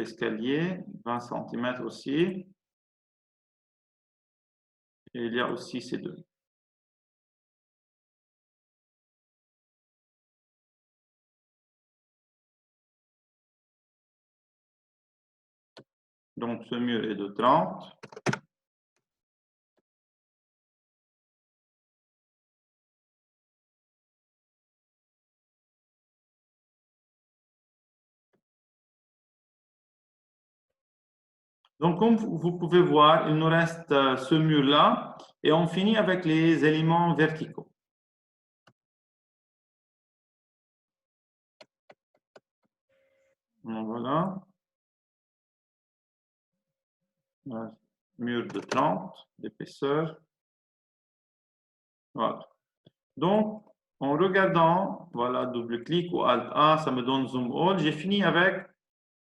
escalier, 20 cm aussi. Et il y a aussi ces deux. Donc, ce mur est de 30. Donc, comme vous pouvez voir, il nous reste ce mur-là et on finit avec les éléments verticaux. Donc, voilà. Un mur de 30 d'épaisseur. Voilà. Donc, en regardant, voilà, double-clic ou Alt-A, ça me donne Zoom All. J'ai fini avec,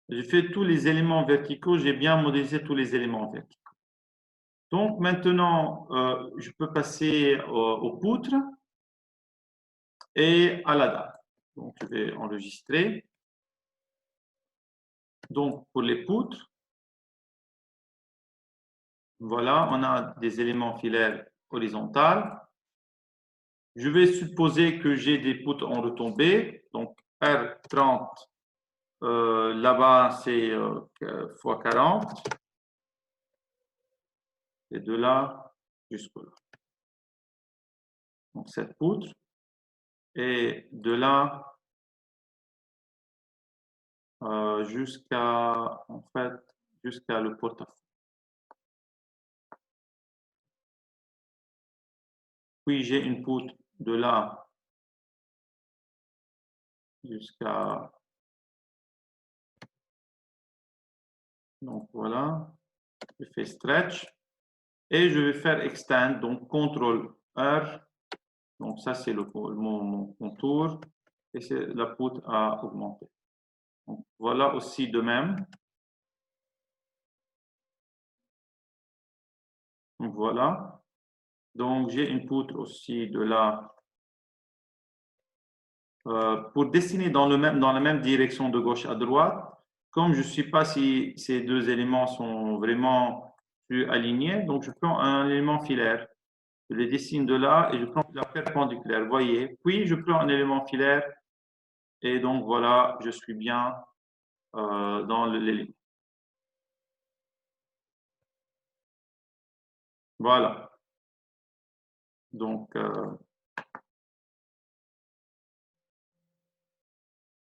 j'ai fait tous les éléments verticaux, j'ai bien modélisé tous les éléments verticaux. Donc, maintenant, je peux passer aux poutres et à la date. Donc, je vais enregistrer. Donc, pour les poutres, voilà, on a des éléments filaires horizontaux. Je vais supposer que j'ai des poutres en retombée. Donc, R30, là-bas, c'est x 40. Et de là jusque-là. Donc, cette poutre. Et de là jusqu'à, en fait, jusqu'à le porte-à-faux. Puis, j'ai une poutre de là jusqu'à... Donc, voilà. Je fais stretch. Et je vais faire extend. Donc, CTRL R. Donc, ça, c'est mon contour. Et c'est la poutre à augmenter. Donc, voilà aussi de même. Donc, voilà. Donc, j'ai une poutre aussi de là pour dessiner dans la même direction de gauche à droite. Comme je ne sais pas si ces deux éléments sont vraiment plus alignés, donc je prends un élément filaire. Je les dessine de là et je prends la perpendiculaire, voyez. Puis, je prends un élément filaire et donc voilà, je suis bien dans l'élément. Voilà. Donc,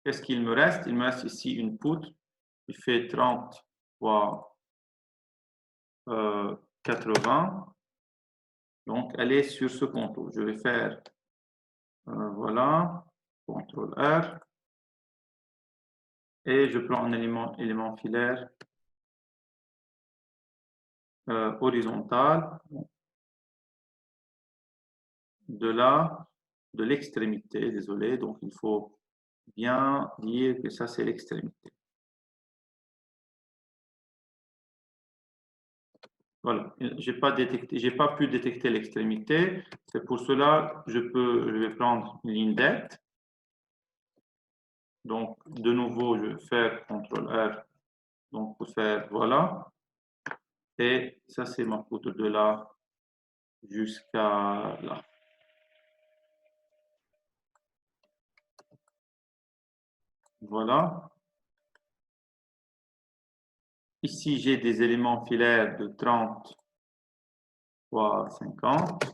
qu'est-ce qu'il me reste? Il me reste ici une poutre qui fait 30 fois 80. Donc, elle est sur ce contour. Je vais faire, voilà, CTRL R. Et je prends un élément filaire horizontal. De là, de l'extrémité, désolé. Donc, il faut bien dire que ça, c'est l'extrémité. Voilà, j'ai pas pu détecter l'extrémité. C'est pour cela je vais prendre une ligne dette. Donc, de nouveau, je vais faire CTRL R. Donc, pour faire voilà. Et ça, c'est ma poutre de là jusqu'à là. Voilà. Ici, j'ai des éléments filaires de 30 fois 50.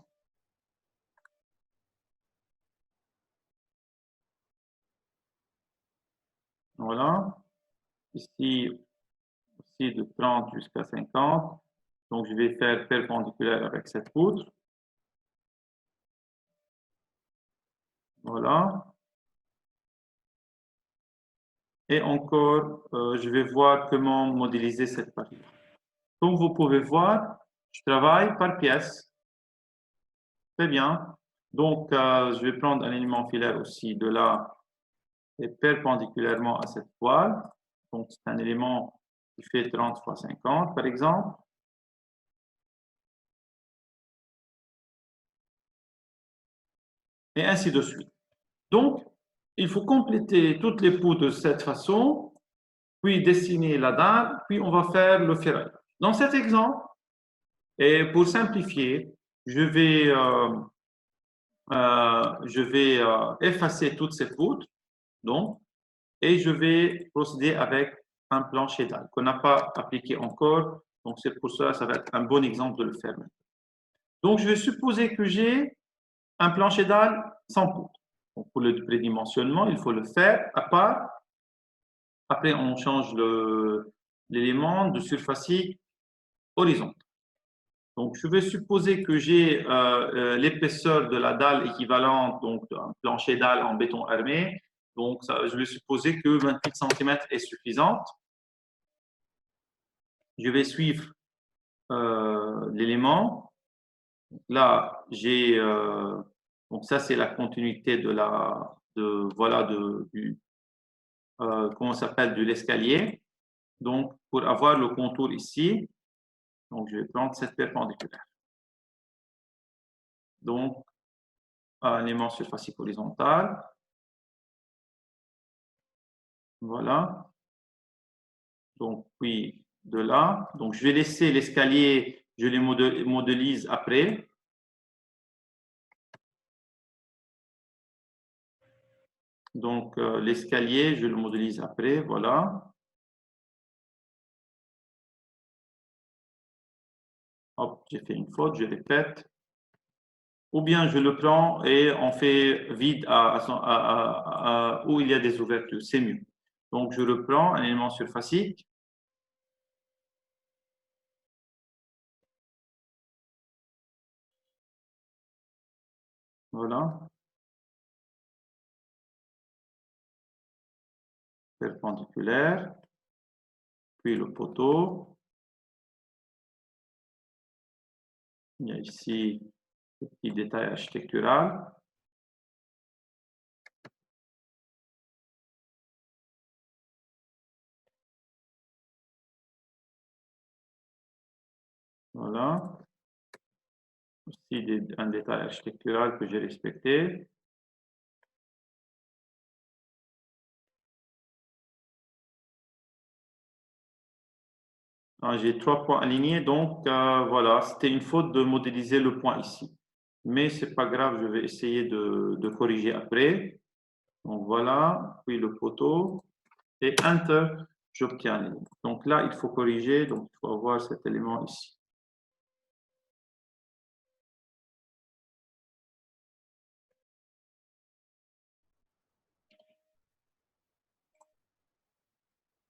Voilà. Ici aussi de 30 jusqu'à 50. Donc, je vais faire perpendiculaire avec cette poutre. Voilà. Et encore, je vais voir comment modéliser cette partie. Comme vous pouvez voir, je travaille par pièce. Très bien. Donc, je vais prendre un élément filaire aussi de là et perpendiculairement à cette toile. Donc, c'est un élément qui fait 30 fois 50, par exemple. Et ainsi de suite. Donc, il faut compléter toutes les poutres de cette façon. puis dessiner la dalle, puis on va faire le ferraillage. Dans cet exemple, et pour simplifier, je vais effacer toute cette poutre, donc, et je vais procéder avec un plancher dalle qu'on n'a pas appliqué encore. Donc, c'est pour cela, ça va être un bon exemple de le faire. Donc, je vais supposer que j'ai un plancher dalle sans poutre. Donc, pour le prédimensionnement, il faut le faire à part. Après, on change l'élément de surfacie horizontale. Donc, je vais supposer que j'ai l'épaisseur de la dalle équivalente donc d'un plancher dalle en béton armé. Donc, ça, je vais supposer que 28 cm est suffisante. Je vais suivre l'élément. Là, j'ai donc ça c'est la continuité de comment ça s'appelle de l'escalier. Donc, pour avoir le contour ici, donc je vais prendre cette perpendiculaire. Donc, un élément surfacique horizontale. Voilà. Donc, puis de là. Donc, je vais laisser l'escalier, je les modélise après. Donc, l'escalier, je le modélise après. Voilà. Hop, j'ai fait une faute, je répète. Ou bien je le prends et on fait vide où il y a des ouvertures, c'est mieux. Donc, je reprends un élément surfacique. Voilà. Perpendiculaire. Puis le poteau. Il y a ici le petit détail architectural. Voilà. Aussi un détail architectural que j'ai respecté. J'ai 3 points alignés, donc voilà, c'était une faute de modéliser le point ici. Mais ce n'est pas grave, je vais essayer de corriger après. Donc voilà, puis le poteau, et Enter, j'obtiens l'élément. Donc là, il faut corriger, donc il faut avoir cet élément ici.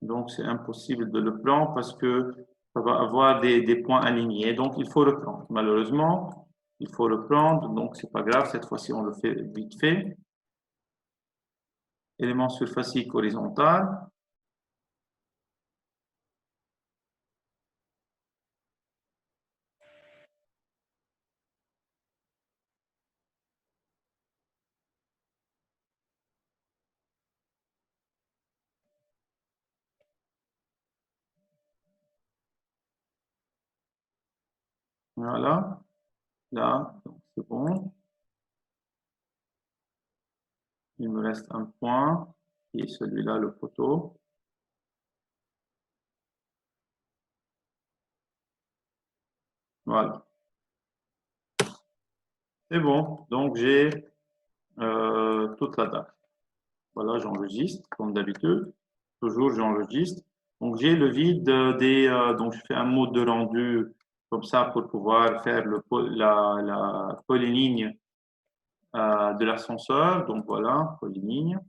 Donc c'est impossible de le prendre parce que ça va avoir des points alignés. Donc il faut reprendre. Malheureusement, il faut reprendre. Donc c'est pas grave, cette fois-ci on le fait vite fait. Élément surfacique horizontal. Voilà, là, c'est bon. Il me reste un point, qui est celui-là, le poteau. Voilà. C'est bon, donc j'ai toute la date. Voilà, j'enregistre, comme d'habitude. Toujours, j'enregistre. Donc, j'ai le vide donc, je fais un mode de rendu comme ça pour pouvoir faire la polyligne de l'ascenseur. Donc, voilà, polyligne.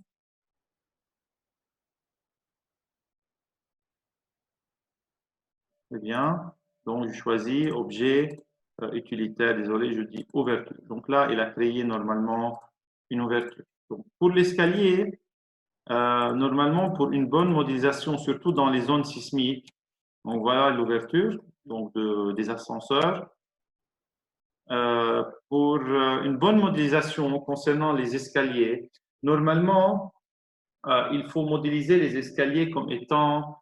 Très bien. Donc, je choisis objet utilitaire. Désolé, je dis ouverture. Donc là, il a créé normalement une ouverture. Donc, pour l'escalier, normalement, pour une bonne modélisation, surtout dans les zones sismiques, donc voilà l'ouverture donc des ascenseurs. Pour une bonne modélisation concernant les escaliers, normalement, il faut modéliser les escaliers comme étant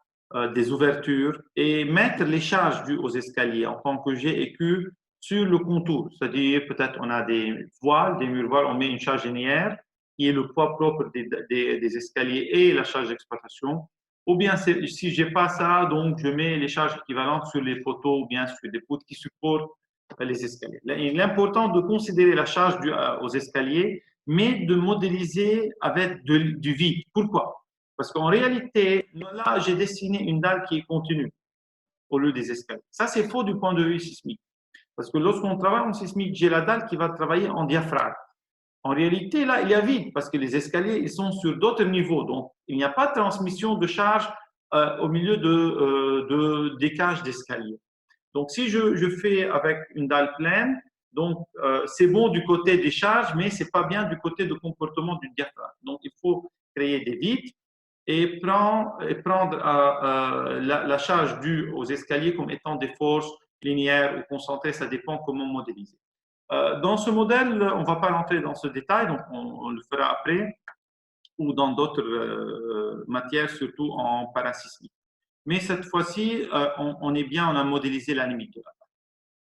des ouvertures et mettre les charges dues aux escaliers en tant que G et Q sur le contour. C'est-à-dire, peut-être on a des voiles, des murs voiles, on met une charge linéaire qui est le poids propre des escaliers et la charge d'exploitation. Ou bien, si je n'ai pas ça, donc je mets les charges équivalentes sur les poteaux ou bien sur les poutres qui supportent les escaliers. Il est important de considérer la charge aux escaliers, mais de modéliser avec du vide. Pourquoi? Parce qu'en réalité, là, j'ai dessiné une dalle qui est continue au lieu des escaliers. Ça, c'est faux du point de vue sismique. Parce que lorsqu'on travaille en sismique, j'ai la dalle qui va travailler en diaphragme. En réalité, là, il y a vide parce que les escaliers, ils sont sur d'autres niveaux. Donc, il n'y a pas de transmission de charge au milieu des cages d'escalier. Donc, si je fais avec une dalle pleine, donc c'est bon du côté des charges, mais c'est pas bien du côté de comportement du diaphragme. Donc, il faut créer des vides et prendre la charge due aux escaliers comme étant des forces linéaires ou concentrées, ça dépend comment modéliser. Dans ce modèle, on ne va pas rentrer dans ce détail, donc on le fera après, ou dans d'autres matières, surtout en parasismique. Mais cette fois-ci, on est bien, on a modélisé la limite de la taille.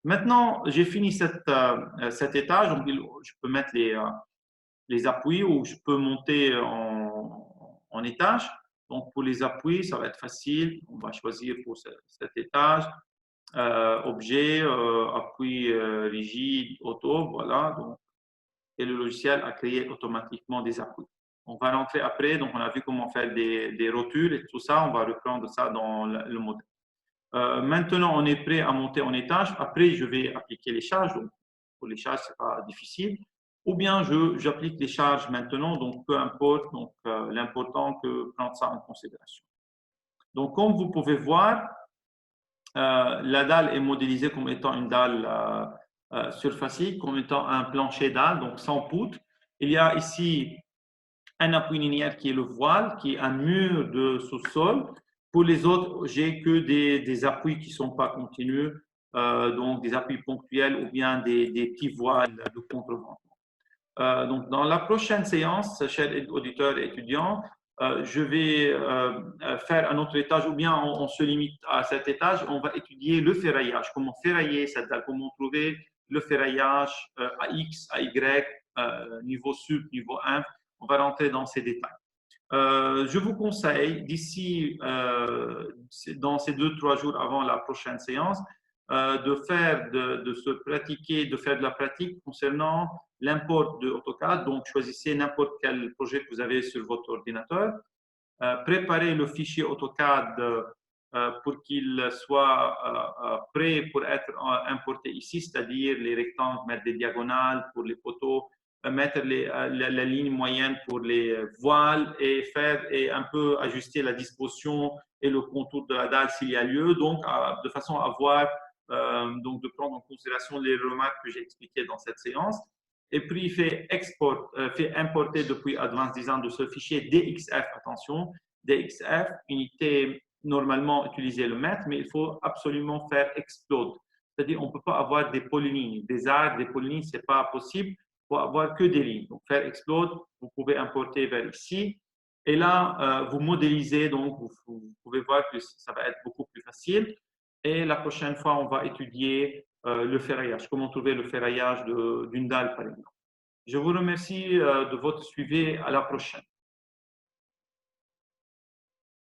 Maintenant, j'ai fini cet étage, donc je peux mettre les appuis ou je peux monter en étage. Donc, pour les appuis, ça va être facile. On va choisir pour cet étage objet, appui rigide, auto, voilà. Donc, et le logiciel a créé automatiquement des appuis. On va rentrer après, donc on a vu comment faire des rotules et tout ça, on va reprendre ça dans le modèle. Maintenant, on est prêt à monter en étage. Après, je vais appliquer les charges. Donc, pour les charges, ce n'est pas difficile. Ou bien, j'applique les charges maintenant, donc peu importe. Donc, l'important que prendre ça en considération. Donc, comme vous pouvez voir, la dalle est modélisée comme étant une dalle surfacique, comme étant un plancher dalle, donc sans poutre. Il y a ici un appui linéaire qui est le voile, qui est un mur de sous-sol. Pour les autres, j'ai que des appuis qui ne sont pas continus, donc des appuis ponctuels ou bien des petits voiles de contreventement. Donc, dans la prochaine séance, chers auditeurs et étudiants, je vais faire un autre étage ou bien on se limite à cet étage. On va étudier le ferraillage, comment ferrailler cette dalle, comment trouver le ferraillage à X, à Y, niveau sub, niveau 1. On va rentrer dans ces détails. Je vous conseille d'ici, dans ces 2-3 jours avant la prochaine séance, de se pratiquer, de faire de la pratique concernant l'import de AutoCAD. Donc, choisissez n'importe quel projet que vous avez sur votre ordinateur. Préparez le fichier AutoCAD pour qu'il soit prêt pour être importé ici, c'est-à-dire les rectangles, mettre des diagonales pour les poteaux, mettre la ligne moyenne pour les voiles et faire et un peu ajuster la disposition et le contour de la dalle s'il y a lieu, donc de façon à avoir donc de prendre en considération les remarques que j'ai expliquées dans cette séance. Et puis, fait importer depuis Advanced Design de ce fichier DXF, attention, DXF, unité normalement utiliser le mètre, mais il faut absolument faire explode. C'est-à-dire, on ne peut pas avoir des polylignes, des arcs, des polylignes, ce n'est pas possible. Il faut avoir que des lignes. Donc, faire explode, vous pouvez importer vers ici. Et là, vous modélisez, donc vous pouvez voir que ça va être beaucoup plus facile. Et la prochaine fois, on va étudier le ferraillage, comment trouver le ferraillage d'une dalle, par exemple. Je vous remercie de votre suivi. À la prochaine.